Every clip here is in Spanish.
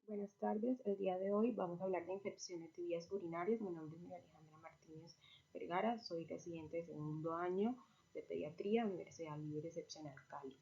Buenas tardes, el día de hoy vamos a hablar de infecciones de vías urinarias. Mi nombre es María Alejandra Martínez Vergara, soy residente de segundo año de pediatría, Universidad Libre Excepcional Cali.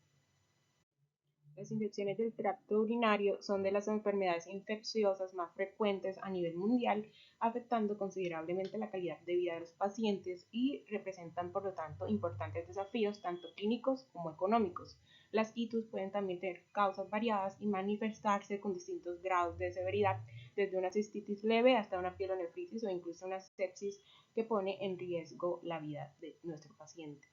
Las infecciones del tracto urinario son de las enfermedades infecciosas más frecuentes a nivel mundial, afectando considerablemente la calidad de vida de los pacientes y representan, por lo tanto, importantes desafíos tanto clínicos como económicos. Las ITUs pueden también tener causas variadas y manifestarse con distintos grados de severidad, desde una cistitis leve hasta una pielonefritis o incluso una sepsis que pone en riesgo la vida de nuestro paciente.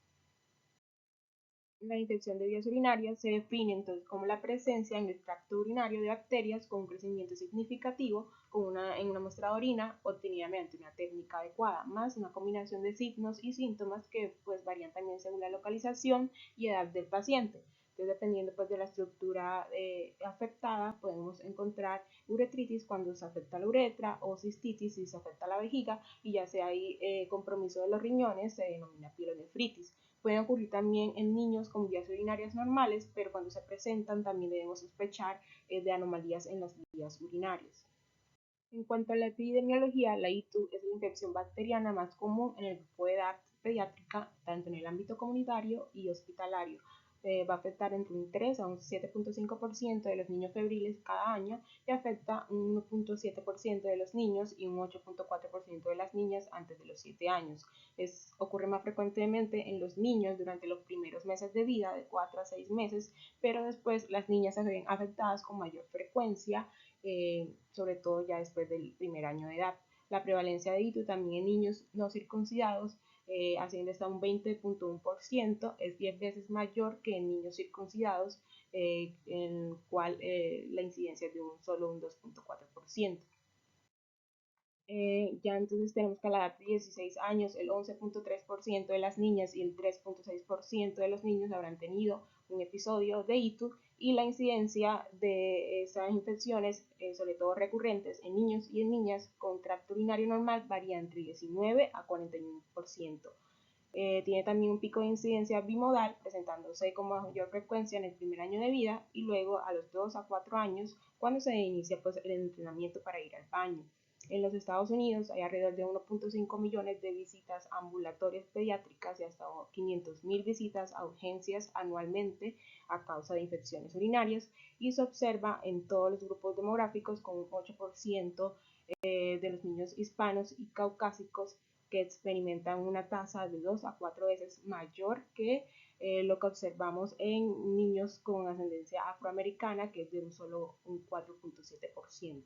La infección de vías urinarias se define entonces como la presencia en el tracto urinario de bacterias con un crecimiento significativo en una muestra de orina obtenida mediante una técnica adecuada, más una combinación de signos y síntomas que pues varían también según la localización y edad del paciente. Entonces, dependiendo pues de la estructura afectada, podemos encontrar uretritis cuando se afecta la uretra o cistitis si se afecta la vejiga, y ya sea hay compromiso de los riñones, se denomina pielonefritis. Pueden ocurrir también en niños con vías urinarias normales, pero cuando se presentan también debemos sospechar de anomalías en las vías urinarias. En cuanto a la epidemiología, la ITU es la infección bacteriana más común en el grupo de edad pediátrica, tanto en el ámbito comunitario y hospitalario. Va a afectar entre un 3 a un 7.5% de los niños febriles cada año y afecta un 1.7% de los niños y un 8.4% de las niñas antes de los 7 años. Ocurre más frecuentemente en los niños durante los primeros meses de vida, de 4 a 6 meses, pero después las niñas se ven afectadas con mayor frecuencia, sobre todo ya después del primer año de edad. La prevalencia de ITU también en niños no circuncidados asciende hasta un 20.1%, es 10 veces mayor que en niños circuncidados, en el cual la incidencia es de solo un 2.4%. Ya entonces tenemos que a la edad de 16 años el 11.3% de las niñas y el 3.6% de los niños habrán tenido un episodio de ITU, y la incidencia de esas infecciones, sobre todo recurrentes en niños y en niñas con tracto urinario normal, varía entre 19 a 41%. Tiene también un pico de incidencia bimodal, presentándose con mayor frecuencia en el primer año de vida y luego a los 2 a 4 años, cuando se inicia pues, el entrenamiento para ir al baño. En los Estados Unidos hay alrededor de 1.5 millones de visitas ambulatorias pediátricas y hasta 500.000 visitas a urgencias anualmente a causa de infecciones urinarias, y se observa en todos los grupos demográficos con un 8% de los niños hispanos y caucásicos que experimentan una tasa de 2 a 4 veces mayor que lo que observamos en niños con ascendencia afroamericana, que es de un solo un 4.7%.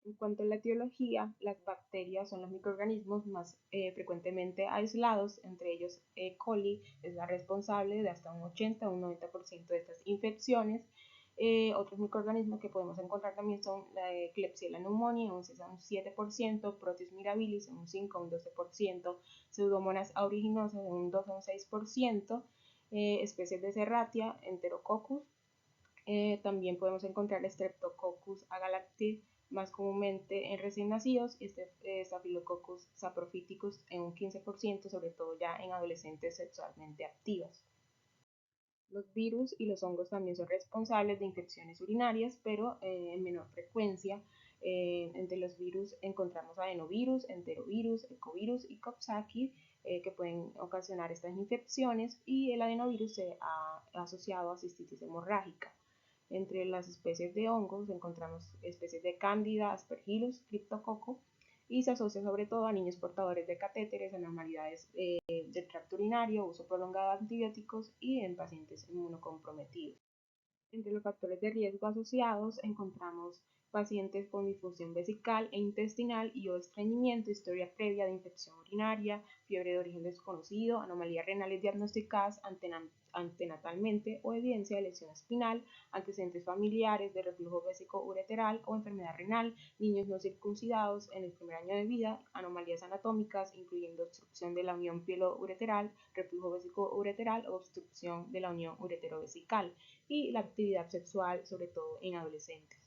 En cuanto a la etiología, las bacterias son los microorganismos más frecuentemente aislados, entre ellos E. coli es la responsable de hasta un 80 a un 90% de estas infecciones. Otros microorganismos que podemos encontrar también son la Klebsiella pneumoniae, un 6 a un 7%, Proteus mirabilis, un 5 a un 12%, Pseudomonas aeruginosa, de un 2 a un 6%, especies de Serratia, Enterococcus. También podemos encontrar Streptococcus agalactiae, más comúnmente en recién nacidos, y Staphylococcus saprophyticus en un 15%, sobre todo ya en adolescentes sexualmente activas. Los virus y los hongos también son responsables de infecciones urinarias, pero en menor frecuencia. Entre los virus encontramos adenovirus, enterovirus, ecovirus y Coxsackie, que pueden ocasionar estas infecciones, y el adenovirus se ha asociado a cistitis hemorrágica. Entre las especies de hongos encontramos especies de Candida, Aspergillus, Cryptococcus, y se asocia sobre todo a niños portadores de catéteres, anormalidades del tracto urinario, uso prolongado de antibióticos y en pacientes inmunocomprometidos. Entre los factores de riesgo asociados encontramos pacientes con disfunción vesical e intestinal y o estreñimiento, historia previa de infección urinaria, fiebre de origen desconocido, anomalías renales diagnosticadas antenatalmente o evidencia de lesión espinal, antecedentes familiares de reflujo vésico-ureteral o enfermedad renal, niños no circuncidados en el primer año de vida, anomalías anatómicas incluyendo obstrucción de la unión pielo-ureteral, reflujo vésico-ureteral o obstrucción de la unión uretero-vesical, y la actividad sexual, sobre todo en adolescentes.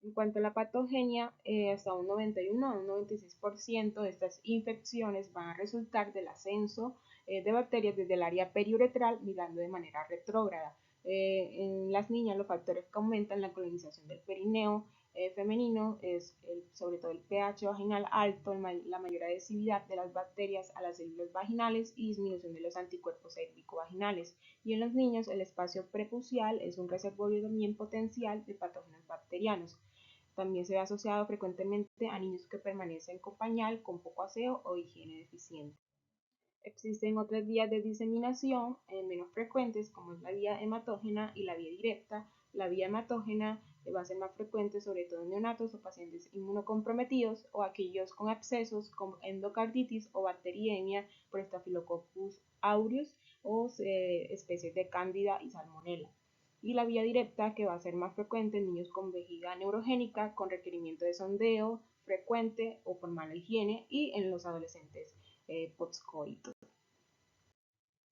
En cuanto a la patogenia, hasta un 91 a un 96% de estas infecciones van a resultar del ascenso de bacterias desde el área periuretral migrando de manera retrógrada. En las niñas, los factores que aumentan la colonización del perineo femenino es sobre todo el pH vaginal alto, la mayor adhesividad de las bacterias a las células vaginales y disminución de los anticuerpos cérvico-vaginales. Y en los niños, el espacio prepucial es un reservorio también potencial de patógenos bacterianos. También se ve asociado frecuentemente a niños que permanecen con pañal, con poco aseo o higiene deficiente. Existen otras vías de diseminación menos frecuentes, como es la vía hematógena y la vía directa. La vía hematógena va a ser más frecuente sobre todo en neonatos o pacientes inmunocomprometidos o aquellos con abscesos como endocarditis o bacteriemia por Staphylococcus aureus o especies de cándida y salmonella. Y la vía directa, que va a ser más frecuente en niños con vejiga neurogénica con requerimiento de sondeo frecuente o por mala higiene, y en los adolescentes postcoito.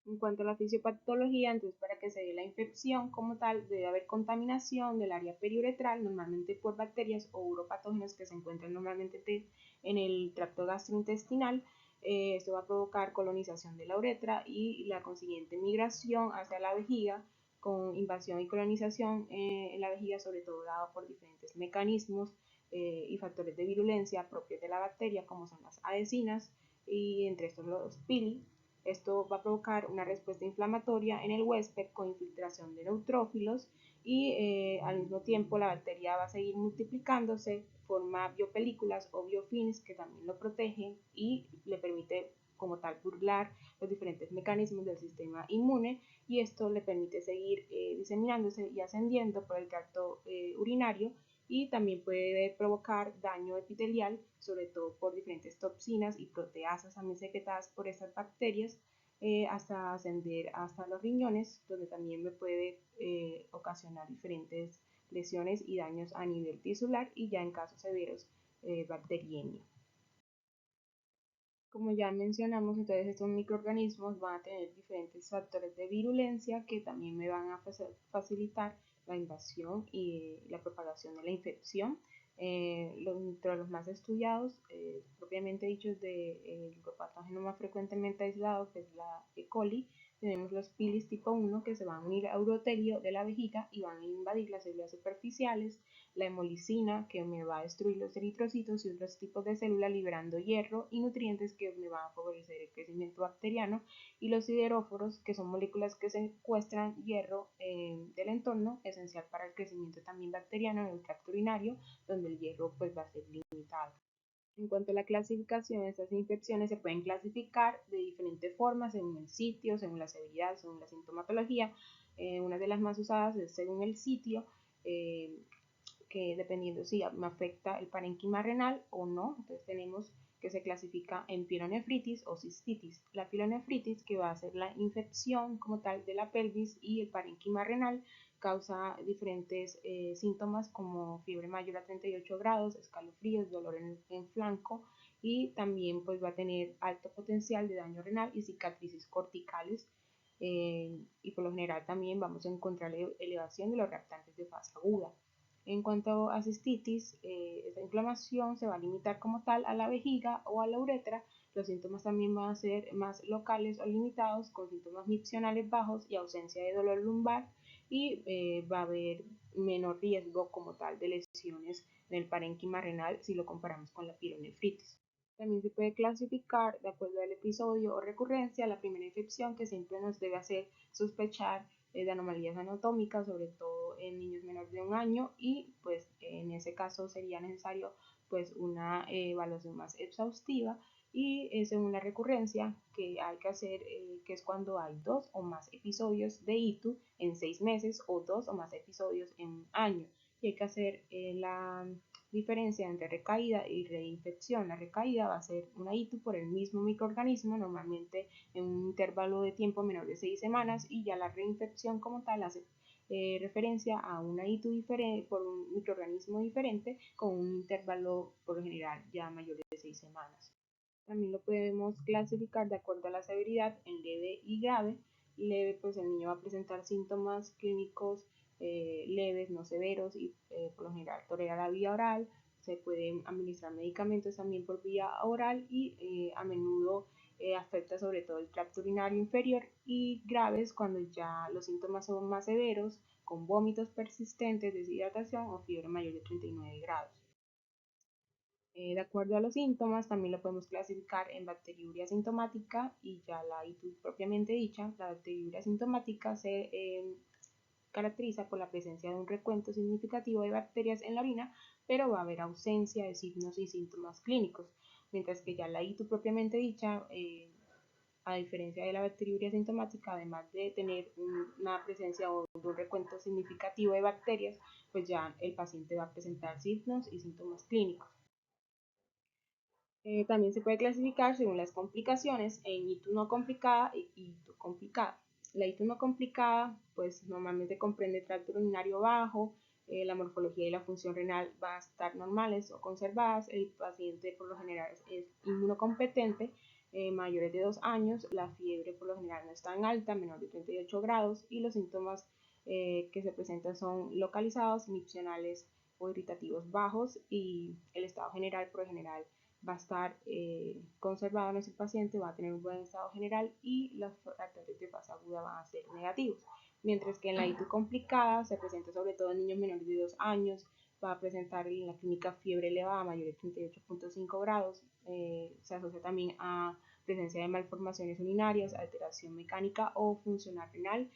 En cuanto a la fisiopatología, entonces para que se dé la infección como tal, debe haber contaminación del área periuretral, normalmente por bacterias o uropatógenos que se encuentran normalmente en el tracto gastrointestinal. Esto va a provocar colonización de la uretra y la consiguiente migración hacia la vejiga, con invasión y colonización en la vejiga, sobre todo dado por diferentes mecanismos y factores de virulencia propios de la bacteria, como son las adhesinas y entre estos los pili. Esto va a provocar una respuesta inflamatoria en el huésped con infiltración de neutrófilos y al mismo tiempo la bacteria va a seguir multiplicándose, forma biopelículas o biofilms que también lo protegen y le permite como tal burlar los diferentes mecanismos del sistema inmune, y esto le permite seguir diseminándose y ascendiendo por el tracto urinario, y también puede provocar daño epitelial, sobre todo por diferentes toxinas y proteasas también secretadas por estas bacterias, hasta ascender hasta los riñones, donde también me puede ocasionar diferentes lesiones y daños a nivel tisular y ya en casos severos bacteriemia. Como ya mencionamos, entonces estos microorganismos van a tener diferentes factores de virulencia que también me van a facilitar la invasión y la propagación de la infección. Entre los más estudiados, propiamente dichos, del patógeno más frecuentemente aislado, que es la E. coli, tenemos los pilis tipo 1 que se van a unir a urotelio de la vejiga y van a invadir las células superficiales, la hemolicina, que me va a destruir los eritrocitos y otros tipos de células liberando hierro y nutrientes que me van a favorecer el crecimiento bacteriano, y los sideróforos, que son moléculas que secuestran hierro del entorno, esencial para el crecimiento también bacteriano en el tracto urinario, donde el hierro pues va a ser limitado. En cuanto a la clasificación, estas infecciones se pueden clasificar de diferentes formas según el sitio, según la severidad, según la sintomatología. Una de las más usadas es según el sitio, que dependiendo si me afecta el parénquima renal o no. Entonces tenemos que se clasifica en pielonefritis o cistitis. La pielonefritis, que va a ser la infección como tal de la pelvis, y el parénquima renal causa diferentes síntomas como fiebre mayor a 38 grados, escalofríos, dolor en flanco, y también pues va a tener alto potencial de daño renal y cicatrices corticales. Y por lo general también vamos a encontrar elevación de los reactantes de fase aguda. En cuanto a cistitis, esta inflamación se va a limitar como tal a la vejiga o a la uretra. Los síntomas también van a ser más locales o limitados, con síntomas miccionales bajos y ausencia de dolor lumbar, y va a haber menor riesgo como tal de lesiones en el parénquima renal si lo comparamos con la pielonefritis. También se puede clasificar de acuerdo al episodio o recurrencia. La primera infección que siempre nos debe hacer sospechar de anomalías anatómicas, sobre todo en niños menores de un año, y pues en ese caso sería necesario pues una evaluación más exhaustiva, y según la recurrencia que hay que hacer, que es cuando hay 2 o más episodios de ITU en 6 meses o 2 o más episodios en un año, y hay que hacer la diferencia entre recaída y reinfección. La recaída va a ser una ITU por el mismo microorganismo, normalmente en un intervalo de tiempo menor de 6 semanas, y ya la reinfección como tal hace referencia a una ITU diferente por un microorganismo diferente con un intervalo por lo general ya mayor de 6 semanas. También lo podemos clasificar de acuerdo a la severidad en leve y grave. Leve, pues el niño va a presentar síntomas clínicos leves, no severos, y por lo general tolera la vía oral. Se pueden administrar medicamentos también por vía oral, y a menudo afecta sobre todo el tracto urinario inferior y graves cuando ya los síntomas son más severos, con vómitos persistentes, deshidratación o fiebre mayor de 39 grados. De acuerdo a los síntomas, también lo podemos clasificar en bacteriuria sintomática y ya la ITU propiamente dicha. La bacteriuria sintomática se caracteriza por la presencia de un recuento significativo de bacterias en la orina, pero va a haber ausencia de signos y síntomas clínicos, mientras que ya la ITU propiamente dicha, a diferencia de la bacteriuria sintomática, además de tener una presencia o un recuento significativo de bacterias, pues ya el paciente va a presentar signos y síntomas clínicos. También se puede clasificar según las complicaciones en ITU no complicada y ITU complicada. La ITU no complicada, pues normalmente comprende tracto urinario bajo, la morfología y la función renal van a estar normales o conservadas, el paciente por lo general es inmunocompetente, mayores de 2 años, la fiebre por lo general no es tan alta, menor de 38 grados, y los síntomas que se presentan son localizados, miccionales o irritativos bajos, y el estado general por lo general va a estar conservado en ese paciente, va a tener un buen estado general y los factores de fase aguda van a ser negativos. Mientras que en la ITU complicada se presenta sobre todo en niños menores de 2 años, va a presentar en la clínica fiebre elevada mayor de 38.5 grados, se asocia también a presencia de malformaciones urinarias, alteración mecánica o funcional renal,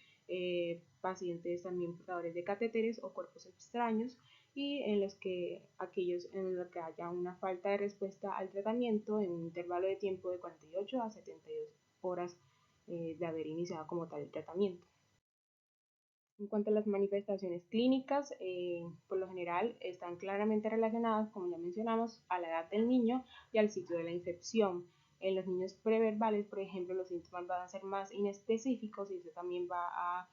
pacientes también portadores de catéteres o cuerpos extraños, y en los que aquellos en los que haya una falta de respuesta al tratamiento en un intervalo de tiempo de 48 a 72 horas de haber iniciado como tal el tratamiento. En cuanto a las manifestaciones clínicas, por lo general están claramente relacionadas, como ya mencionamos, a la edad del niño y al sitio de la infección. En los niños preverbales, por ejemplo, los síntomas van a ser más inespecíficos y eso también va a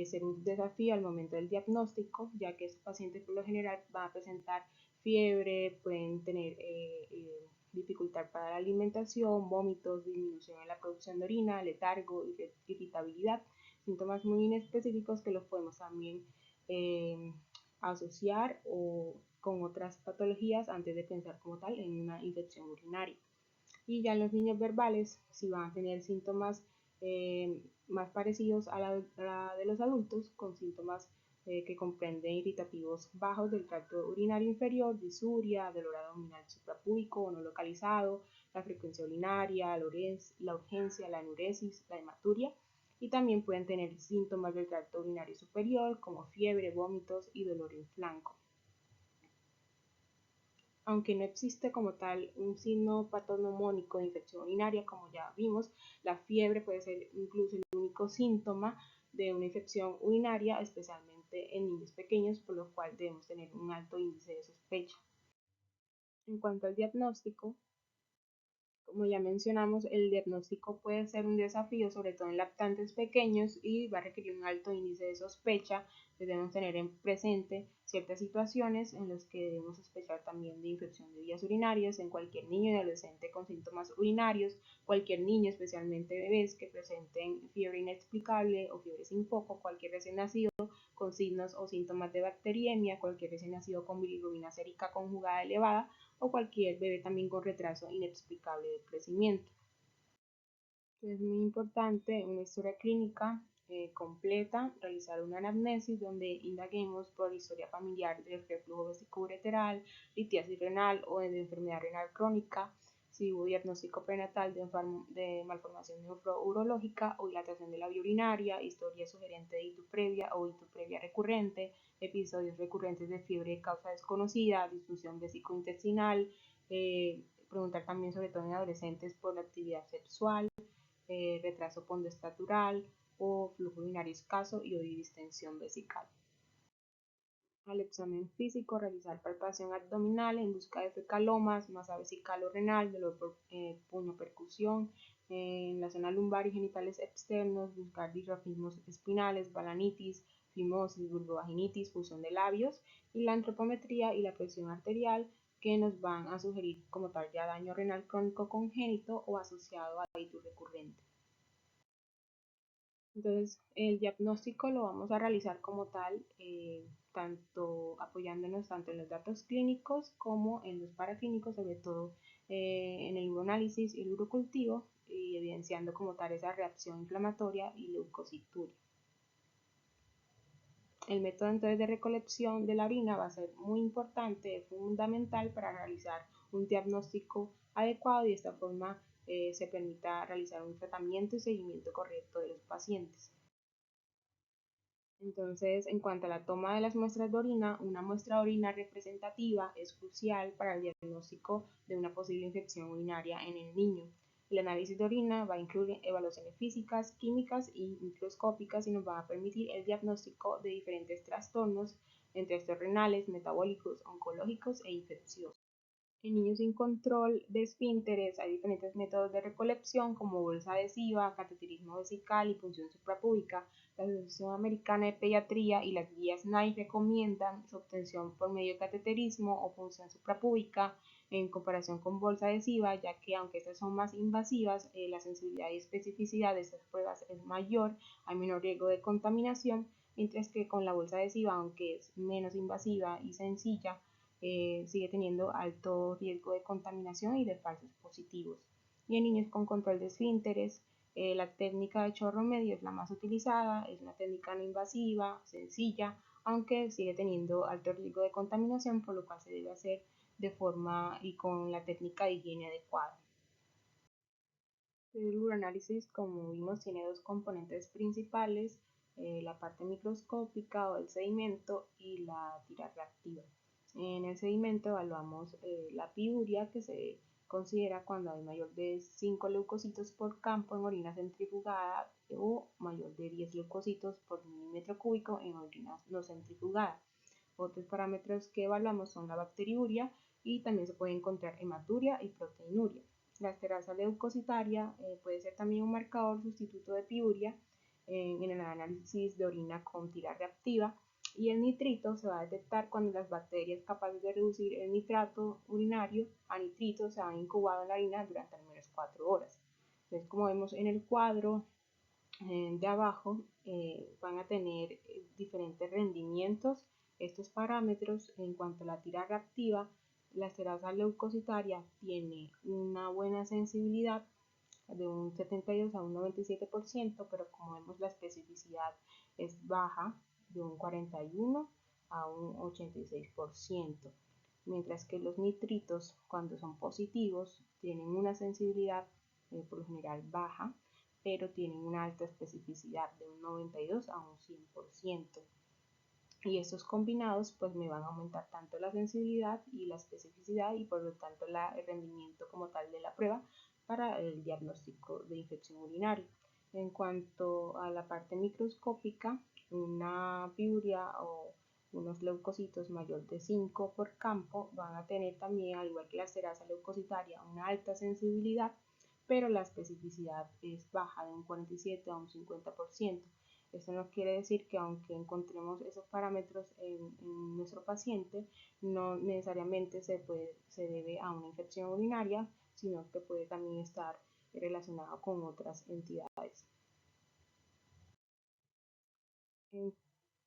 ser un desafío al momento del diagnóstico, ya que estos pacientes por lo general van a presentar fiebre, pueden tener dificultad para la alimentación, vómitos, disminución en la producción de orina, letargo, irritabilidad, síntomas muy inespecíficos que los podemos también asociar o con otras patologías antes de pensar como tal en una infección urinaria. Y ya en los niños verbales, si van a tener síntomas más parecidos a la de los adultos, con síntomas que comprenden irritativos bajos del tracto urinario inferior, disuria, dolor abdominal suprapúbico o no localizado, la frecuencia urinaria, la urgencia, la enuresis, la hematuria, y también pueden tener síntomas del tracto urinario superior como fiebre, vómitos y dolor en flanco. Aunque no existe como tal un signo patognomónico de infección urinaria, como ya vimos, la fiebre puede ser incluso el único síntoma de una infección urinaria, especialmente en niños pequeños, por lo cual debemos tener un alto índice de sospecha. En cuanto al diagnóstico, como ya mencionamos, el diagnóstico puede ser un desafío, sobre todo en lactantes pequeños, y va a requerir un alto índice de sospecha. Debemos tener en presente ciertas situaciones en las que debemos sospechar también de infección de vías urinarias en cualquier niño y adolescente con síntomas urinarios, cualquier niño, especialmente bebés que presenten fiebre inexplicable o fiebre sin foco, cualquier recién nacido con signos o síntomas de bacteriemia, cualquier recién nacido con bilirrubina sérica conjugada elevada, o cualquier bebé también con retraso inexplicable de crecimiento. Es muy importante una historia clínica completa, realizar una anamnesis donde indaguemos por historia familiar de reflujo vesicoureteral, litiasis renal o de enfermedad renal crónica, si hubo diagnóstico prenatal de malformación nefrourológica o dilatación de la vía urinaria, historia sugerente de ITU previa o ITU previa recurrente, episodios recurrentes de fiebre de causa desconocida, disfunción vesicointestinal, preguntar también sobre todo en adolescentes por la actividad sexual, retraso pondoestatural o flujo urinario escaso y o distensión vesical. Al examen físico, realizar palpación abdominal en busca de fecalomas, masa vesical o renal, dolor por puño-percusión, en la zona lumbar y genitales externos, buscar disrafismos espinales, balanitis, fimosis, vulvovaginitis, fusión de labios, y la antropometría y la presión arterial, que nos van a sugerir como tal ya daño renal crónico congénito o asociado a ITU recurrente. Entonces, el diagnóstico lo vamos a realizar como tal, tanto apoyándonos tanto en los datos clínicos como en los paraclínicos, sobre todo en el uroanálisis y el urocultivo, y evidenciando como tal esa reacción inflamatoria y leucocituria. El método entonces de recolección de la orina va a ser muy importante, fundamental para realizar un diagnóstico adecuado y de esta forma se permita realizar un tratamiento y seguimiento correcto de los pacientes. Entonces, en cuanto a la toma de las muestras de orina, una muestra de orina representativa es crucial para el diagnóstico de una posible infección urinaria en el niño. El análisis de orina va a incluir evaluaciones físicas, químicas y microscópicas y nos va a permitir el diagnóstico de diferentes trastornos, entre estos renales, metabólicos, oncológicos e infecciosos. En niños sin control de esfínteres hay diferentes métodos de recolección como bolsa adhesiva, cateterismo vesical y punción suprapúbica. La Asociación Americana de Pediatría y las guías NICE recomiendan su obtención por medio de cateterismo o punción suprapúbica en comparación con bolsa adhesiva, ya que aunque estas son más invasivas, la sensibilidad y especificidad de estas pruebas es mayor, hay menor riesgo de contaminación, mientras que con la bolsa adhesiva, aunque es menos invasiva y sencilla, sigue teniendo alto riesgo de contaminación y de falsos positivos. Y en niños con control de esfínteres, la técnica de chorro medio es la más utilizada, es una técnica no invasiva, sencilla, aunque sigue teniendo alto riesgo de contaminación, por lo cual se debe hacer de forma y con la técnica de higiene adecuada. El uranálisis, como vimos, tiene dos componentes principales, la parte microscópica o el sedimento y la tira reactiva. En el sedimento evaluamos la piuria, que se considera cuando hay mayor de 5 leucocitos por campo en orina centrifugada o mayor de 10 leucocitos por milímetro cúbico en orina no centrifugada. Otros parámetros que evaluamos son la bacteriuria y también se puede encontrar hematuria y proteinuria. La esterasa leucocitaria puede ser también un marcador sustituto de piuria en el análisis de orina con tira reactiva, y el nitrito se va a detectar cuando las bacterias capaces de reducir el nitrato urinario a nitrito se han incubado en la orina durante al menos 4 horas. Entonces, como vemos en el cuadro de abajo, van a tener diferentes rendimientos estos parámetros. En cuanto a la tira reactiva, la esterasa leucocitaria tiene una buena sensibilidad de un 72 a un 97%, pero como vemos la especificidad es baja, de un 41 a un 86%, mientras que los nitritos, cuando son positivos, tienen una sensibilidad por lo general baja, pero tienen una alta especificidad de un 92 a un 100%. Y estos combinados pues me van a aumentar tanto la sensibilidad y la especificidad y por lo tanto el rendimiento como tal de la prueba para el diagnóstico de infección urinaria. En cuanto a la parte microscópica, una piuria o unos leucocitos mayor de 5 por campo van a tener también, al igual que la esterasa leucocitaria, una alta sensibilidad, pero la especificidad es baja, de un 47 a un 50%. Esto no quiere decir que aunque encontremos esos parámetros en nuestro paciente, no necesariamente se debe a una infección urinaria, sino que puede también estar relacionado con otras entidades.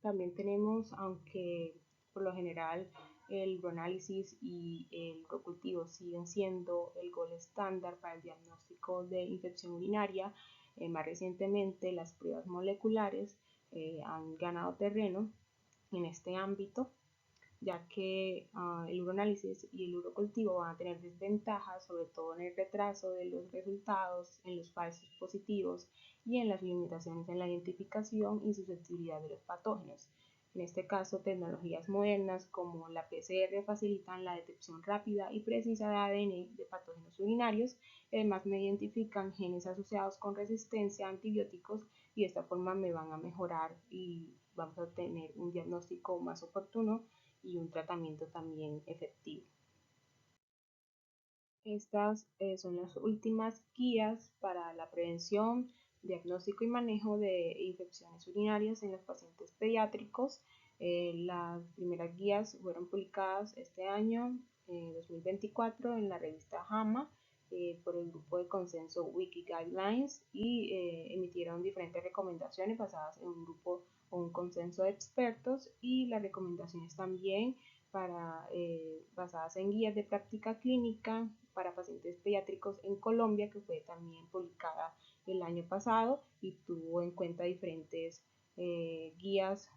También tenemos, aunque por lo general el uroanálisis y el urocultivo siguen siendo el gold estándar para el diagnóstico de infección urinaria, más recientemente las pruebas moleculares han ganado terreno en este ámbito, ya que el uroanálisis y el urocultivo van a tener desventajas, sobre todo en el retraso de los resultados, en los falsos positivos y en las limitaciones en la identificación y susceptibilidad de los patógenos. En este caso, tecnologías modernas como la PCR facilitan la detección rápida y precisa de ADN de patógenos urinarios, además me identifican genes asociados con resistencia a antibióticos y de esta forma me van a mejorar y vamos a obtener un diagnóstico más oportuno y un tratamiento también efectivo. Estas son las últimas guías para la prevención, diagnóstico y manejo de infecciones urinarias en los pacientes pediátricos. Las primeras guías fueron publicadas este año, 2024, en la revista JAMA por el grupo de consenso Wiki Guidelines y emitieron diferentes recomendaciones basadas en un grupo o un consenso de expertos, y las recomendaciones también basadas en guías de práctica clínica para pacientes pediátricos en Colombia, que fue también publicada el año pasado y tuvo en cuenta diferentes guías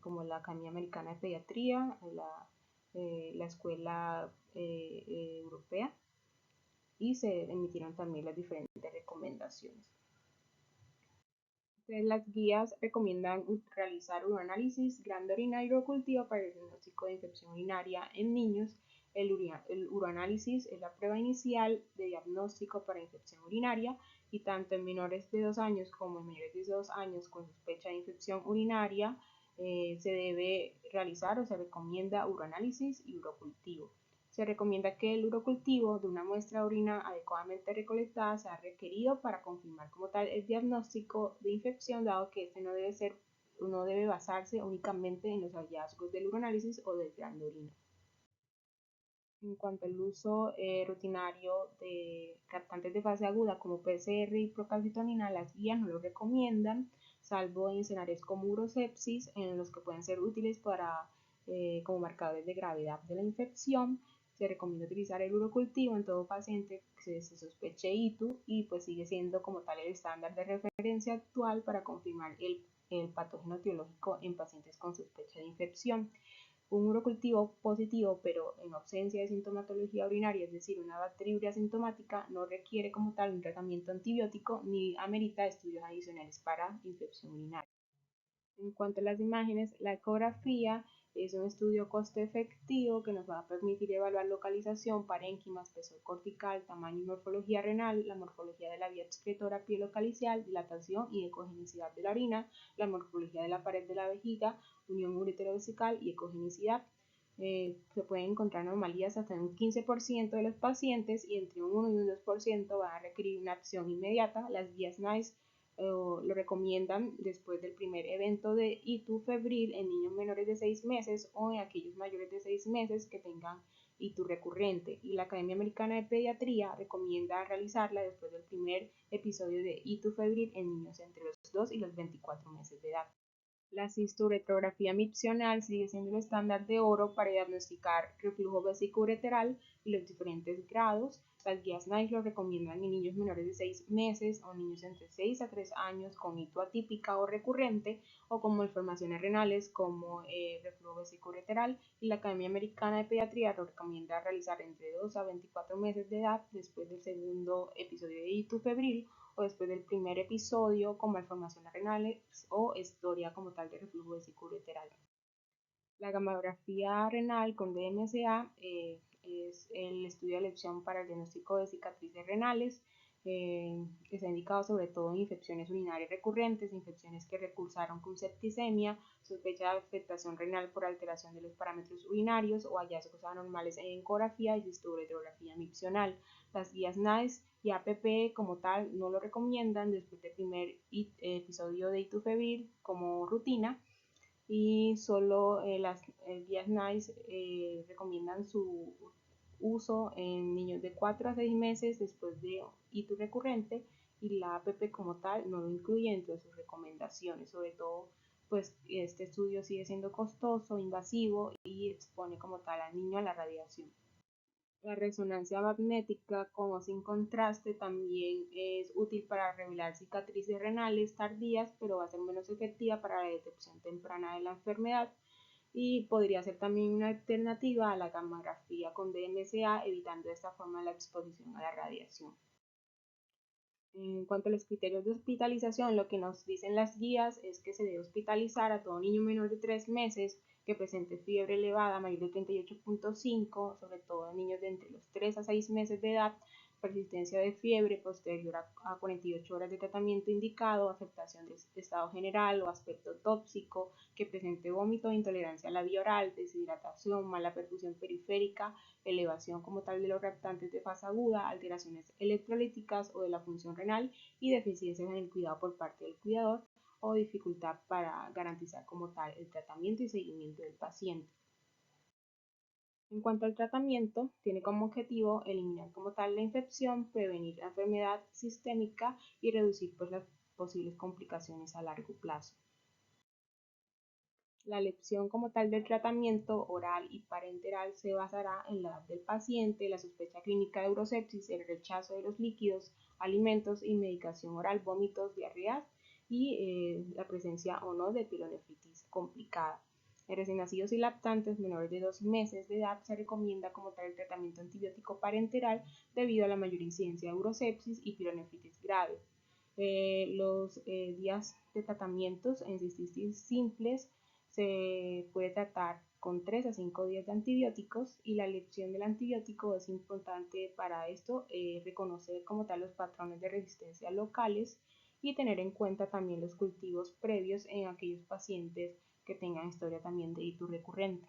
como la Academia Americana de Pediatría, la Escuela Europea, y se emitieron también las diferentes recomendaciones. Las guías recomiendan realizar uroanálisis, glándula urinaria y urocultivo para el diagnóstico de infección urinaria en niños. El uroanálisis es la prueba inicial de diagnóstico para infección urinaria y tanto en menores de 2 años como en menores de 2 años con sospecha de infección urinaria se debe realizar o se recomienda uroanálisis y urocultivo. Se recomienda que el urocultivo de una muestra de orina adecuadamente recolectada sea requerido para confirmar como tal el diagnóstico de infección, dado que este no debe basarse únicamente en los hallazgos del uroanálisis o del gran de orina. En cuanto al uso rutinario de captantes de fase aguda como PCR y procalcitonina, las guías no lo recomiendan, salvo en escenarios como urosepsis, en los que pueden ser útiles como marcadores de gravedad de la infección. Se recomienda utilizar el urocultivo en todo paciente que se sospeche ITU y pues sigue siendo como tal el estándar de referencia actual para confirmar el patógeno etiológico en pacientes con sospecha de infección. Un urocultivo positivo, pero en ausencia de sintomatología urinaria, es decir, una bacteriuria asintomática, no requiere como tal un tratamiento antibiótico ni amerita estudios adicionales para infección urinaria. En cuanto a las imágenes, la ecografía es un estudio costo efectivo que nos va a permitir evaluar localización, parénquimas, peso cortical, tamaño y morfología renal, la morfología de la vía excretora pielocalicial, dilatación y ecogenicidad de la orina, la morfología de la pared de la vejiga, unión ureterovesical y ecogenicidad. Se pueden encontrar anomalías hasta en un 15% de los pacientes y entre un 1 y un 2% van a requerir una acción inmediata. Las guías NICE lo recomiendan después del primer evento de ITU febril en niños menores de 6 meses o en aquellos mayores de 6 meses que tengan ITU recurrente, y la Academia Americana de Pediatría recomienda realizarla después del primer episodio de ITU febril en niños entre los 2 y los 24 meses de edad. La cisturetrografía mipsional sigue siendo el estándar de oro para diagnosticar reflujo vesicoureteral y los diferentes grados. Las guías NICE lo recomiendan en niños menores de 6 meses o niños entre 6 a 3 años con hito atípica o recurrente o con malformaciones renales como reflujo vesicoureteral, y la Academia Americana de Pediatría lo recomienda realizar entre 2 a 24 meses de edad después del segundo episodio de hito febril o después del primer episodio con malformaciones renales o historia como tal de reflujo vesicoureteral. La gamografía renal con DMSA es el estudio de elección para el diagnóstico de cicatrices renales. Está indicado sobre todo en infecciones urinarias recurrentes, infecciones que recursaron con septicemia, sospecha de afectación renal por alteración de los parámetros urinarios o hallazgos anormales en ecografía y cisturetrografía mipsional. Las guías NICE y APP como tal no lo recomiendan después del primer episodio de hito febril como rutina, y solo las guías NICE recomiendan su uso en niños de 4 a 6 meses después de hito recurrente, y la APP como tal no lo incluye entre sus recomendaciones, sobre todo pues este estudio sigue siendo costoso, invasivo y expone como tal al niño a la radiación. La resonancia magnética con o sin contraste también es útil para revelar cicatrices renales tardías, pero va a ser menos efectiva para la detección temprana de la enfermedad, y podría ser también una alternativa a la gamografía con DMSA, evitando de esta forma la exposición a la radiación. En cuanto a los criterios de hospitalización, lo que nos dicen las guías es que se debe hospitalizar a todo niño menor de 3 meses que presente fiebre elevada mayor de 38.5, sobre todo en niños de entre los 3 a 6 meses de edad, persistencia de fiebre posterior a 48 horas de tratamiento indicado, afectación de estado general o aspecto tóxico, que presente vómito, intolerancia a la vía oral, deshidratación, mala perfusión periférica, elevación como tal de los reactantes de fase aguda, alteraciones electrolíticas o de la función renal y deficiencias en el cuidado por parte del cuidador o dificultad para garantizar como tal el tratamiento y seguimiento del paciente. En cuanto al tratamiento, tiene como objetivo eliminar como tal la infección, prevenir la enfermedad sistémica y reducir pues las posibles complicaciones a largo plazo. La elección como tal del tratamiento oral y parenteral se basará en la edad del paciente, la sospecha clínica de urosepsis, el rechazo de los líquidos, alimentos y medicación oral, vómitos, diarreas y la presencia o no de pielonefritis complicada. En recién nacidos y lactantes menores de 2 meses de edad se recomienda como tal el tratamiento antibiótico parenteral debido a la mayor incidencia de urosepsis y pielonefritis grave. Los días de tratamientos en cistitis simples se puede tratar con 3 a 5 días de antibióticos y la elección del antibiótico es importante para esto, reconocer como tal los patrones de resistencia locales y tener en cuenta también los cultivos previos en aquellos pacientes que tengan historia también de ictus recurrente.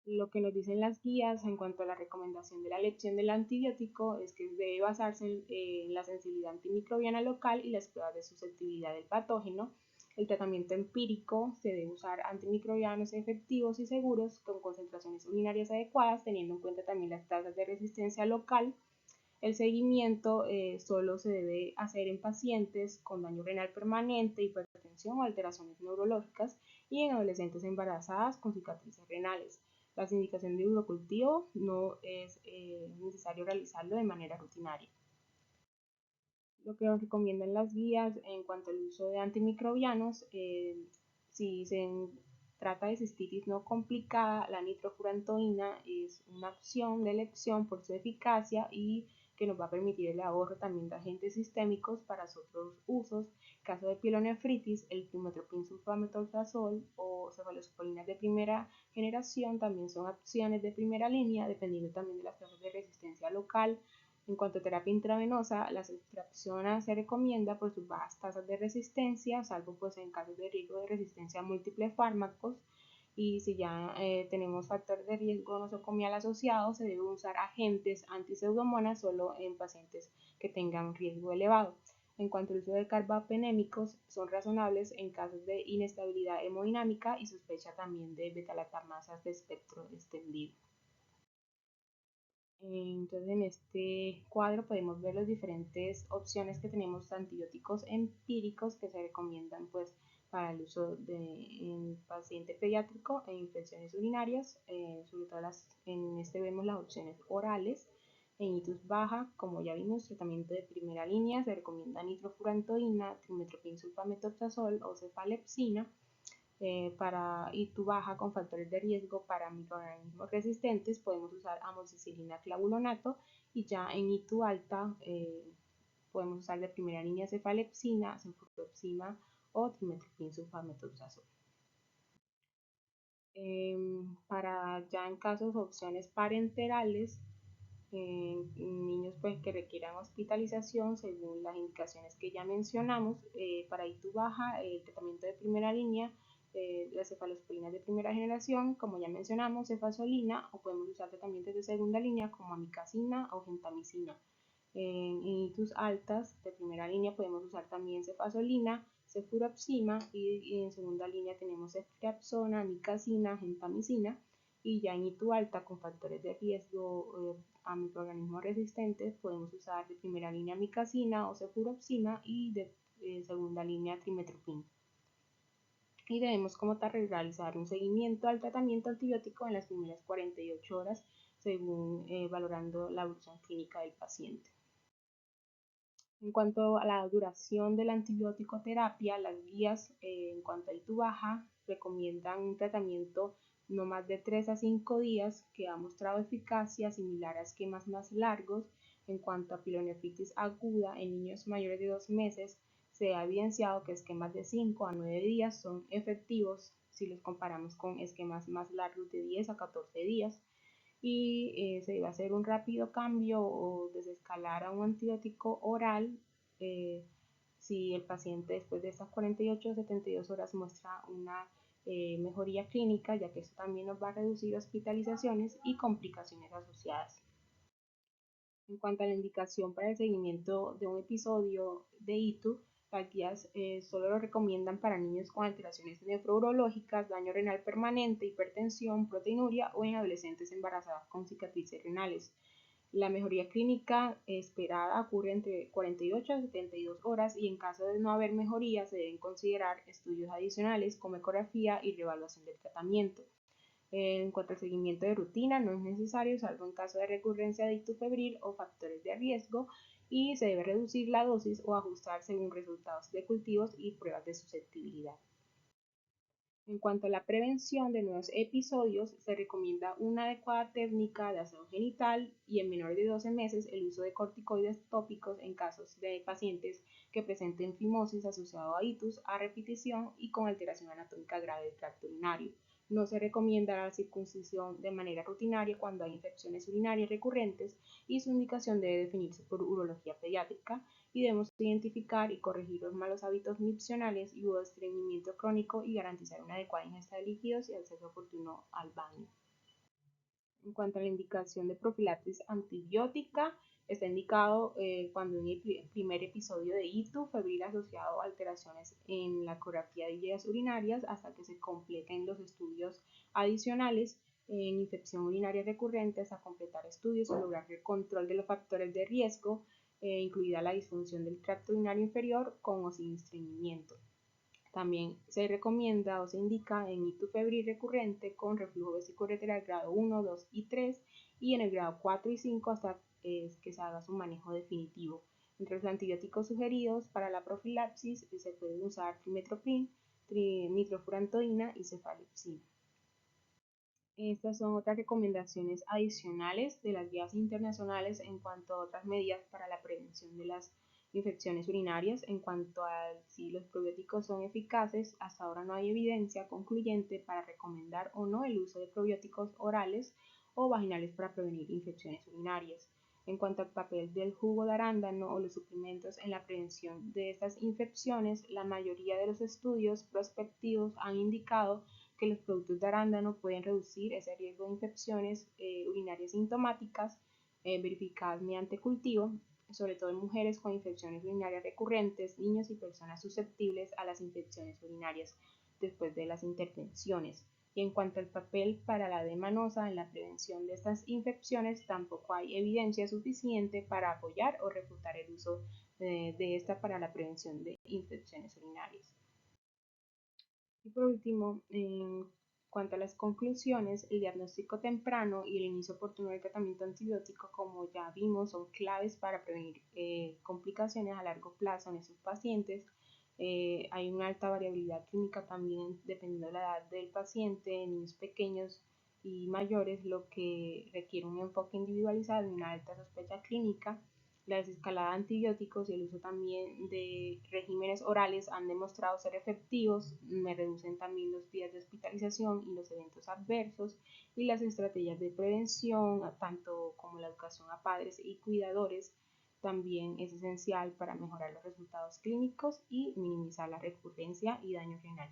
Lo que nos dicen las guías en cuanto a la recomendación de la elección del antibiótico es que debe basarse en la sensibilidad antimicrobiana local y las pruebas de susceptibilidad del patógeno. El tratamiento empírico se debe usar antimicrobianos efectivos y seguros con concentraciones urinarias adecuadas, teniendo en cuenta también las tasas de resistencia local. El seguimiento solo se debe hacer en pacientes con daño renal permanente, hipertensión o alteraciones neurológicas y en adolescentes embarazadas con cicatrices renales. La indicación de urocultivo no es necesario realizarlo de manera rutinaria. Lo que nos recomiendan las guías en cuanto al uso de antimicrobianos, si se trata de cistitis no complicada, la nitrofurantoína es una opción de elección por su eficacia y que nos va a permitir el ahorro también de agentes sistémicos para otros usos. En caso de pielonefritis, el trimmetoprim sulfamethoxazol o cefalosporinas de primera generación también son opciones de primera línea, dependiendo también de las tasas de resistencia local. En cuanto a terapia intravenosa, la ceftriaxona se recomienda por sus bajas tasas de resistencia, salvo pues en casos de riesgo de resistencia a múltiples fármacos. Y si ya tenemos factores de riesgo nosocomial asociados, se debe usar agentes antiseudomonas solo en pacientes que tengan riesgo elevado. En cuanto al uso de carbapenémicos, son razonables en casos de inestabilidad hemodinámica y sospecha también de beta-lactamasas de espectro extendido. Entonces en este cuadro podemos ver las diferentes opciones que tenemos de antibióticos empíricos que se recomiendan pues para el uso en paciente pediátrico e infecciones urinarias, sobre todo en este vemos las opciones orales. En itus baja, como ya vimos, tratamiento de primera línea, se recomienda nitrofurantoína, trimmetoprim sulfamethoxazol o cefalepsina. Para ITU baja con factores de riesgo para microorganismos resistentes podemos usar amoxicilina clavulonato y ya en ITU alta podemos usar de primera línea cefalepsina, cenfuroxima o trimethoprim sulfamethoxazol. Para ya en casos opciones parenterales, niños pues que requieran hospitalización según las indicaciones que ya mencionamos, para ITU baja, el tratamiento de primera línea, las cefalosporinas de primera generación, como ya mencionamos, cefazolina, o podemos usar tratamientos de segunda línea como amicacina o gentamicina. En itus altas de primera línea podemos usar también cefazolina, cefuroxima y en segunda línea tenemos ceftriaxona, amicacina, gentamicina y ya en ITU alta con factores de riesgo a microorganismos resistentes podemos usar de primera línea amicacina o cefuroxima y de segunda línea trimethoprim. Y debemos como tal realizar un seguimiento al tratamiento antibiótico en las primeras 48 horas según valorando la evolución clínica del paciente. En cuanto a la duración de la antibiótico terapia, las guías en cuanto a ITU baja recomiendan un tratamiento no más de 3 a 5 días que ha mostrado eficacia similar a esquemas más largos. En cuanto a pielonefritis aguda en niños mayores de 2 meses, se ha evidenciado que esquemas de 5 a 9 días son efectivos si los comparamos con esquemas más largos de 10 a 14 días y se debe hacer un rápido cambio o desescalar a un antibiótico oral si el paciente después de estas 48 o 72 horas muestra una mejoría clínica, ya que esto también nos va a reducir hospitalizaciones y complicaciones asociadas. En cuanto a la indicación para el seguimiento de un episodio de ITU, las guías solo lo recomiendan para niños con alteraciones nefrourológicas, daño renal permanente, hipertensión, proteinuria o en adolescentes embarazadas con cicatrices renales. La mejoría clínica esperada ocurre entre 48 a 72 horas y en caso de no haber mejoría se deben considerar estudios adicionales como ecografía y reevaluación del tratamiento. En cuanto al seguimiento de rutina, no es necesario salvo en caso de recurrencia de ictus febril o factores de riesgo y se debe reducir la dosis o ajustar según resultados de cultivos y pruebas de susceptibilidad. En cuanto a la prevención de nuevos episodios, se recomienda una adecuada técnica de aseo genital y en menores de 12 meses el uso de corticoides tópicos en casos de pacientes que presenten fimosis asociado a itus a repetición y con alteración anatómica grave del tracto urinario. No se recomienda la circuncisión de manera rutinaria cuando hay infecciones urinarias recurrentes y su indicación debe definirse por urología pediátrica y debemos identificar y corregir los malos hábitos miccionales y o estreñimiento crónico y garantizar una adecuada ingesta de líquidos y acceso oportuno al baño. En cuanto a la indicación de profilaxis antibiótica, está indicado cuando en el primer episodio de ictus febril asociado a alteraciones en la ecografía de vías urinarias hasta que se completen los estudios adicionales en infección urinaria recurrente hasta completar estudios y lograr el control de los factores de riesgo, incluida la disfunción del tracto urinario inferior con o sin estreñimiento. También se recomienda o se indica en ictus febril recurrente con reflujo vesicoureteral grado 1, 2 y 3 y en el grado 4 y 5 hasta que se haga su manejo definitivo. Entre los antibióticos sugeridos para la profilaxis se pueden usar trimethoprim, nitrofurantoína y cefalexina. Estas son otras recomendaciones adicionales de las guías internacionales en cuanto a otras medidas para la prevención de las infecciones urinarias. En cuanto a si los probióticos son eficaces, hasta ahora no hay evidencia concluyente para recomendar o no el uso de probióticos orales o vaginales para prevenir infecciones urinarias. En cuanto al papel del jugo de arándano o los suplementos en la prevención de estas infecciones, la mayoría de los estudios prospectivos han indicado que los productos de arándano pueden reducir ese riesgo de infecciones urinarias sintomáticas verificadas mediante cultivo, sobre todo en mujeres con infecciones urinarias recurrentes, niños y personas susceptibles a las infecciones urinarias después de las intervenciones. Y en cuanto al papel para la D-manosa en la prevención de estas infecciones, tampoco hay evidencia suficiente para apoyar o refutar el uso de esta para la prevención de infecciones urinarias. Y por último, en cuanto a las conclusiones, el diagnóstico temprano y el inicio oportuno del tratamiento antibiótico, como ya vimos, son claves para prevenir complicaciones a largo plazo en esos pacientes. Hay una alta variabilidad clínica también dependiendo de la edad del paciente, en niños pequeños y mayores, lo que requiere un enfoque individualizado y una alta sospecha clínica. La desescalada de antibióticos y el uso también de regímenes orales han demostrado ser efectivos, me reducen también los días de hospitalización y los eventos adversos y las estrategias de prevención, tanto como la educación a padres y cuidadores, también es esencial para mejorar los resultados clínicos y minimizar la recurrencia y daño renal.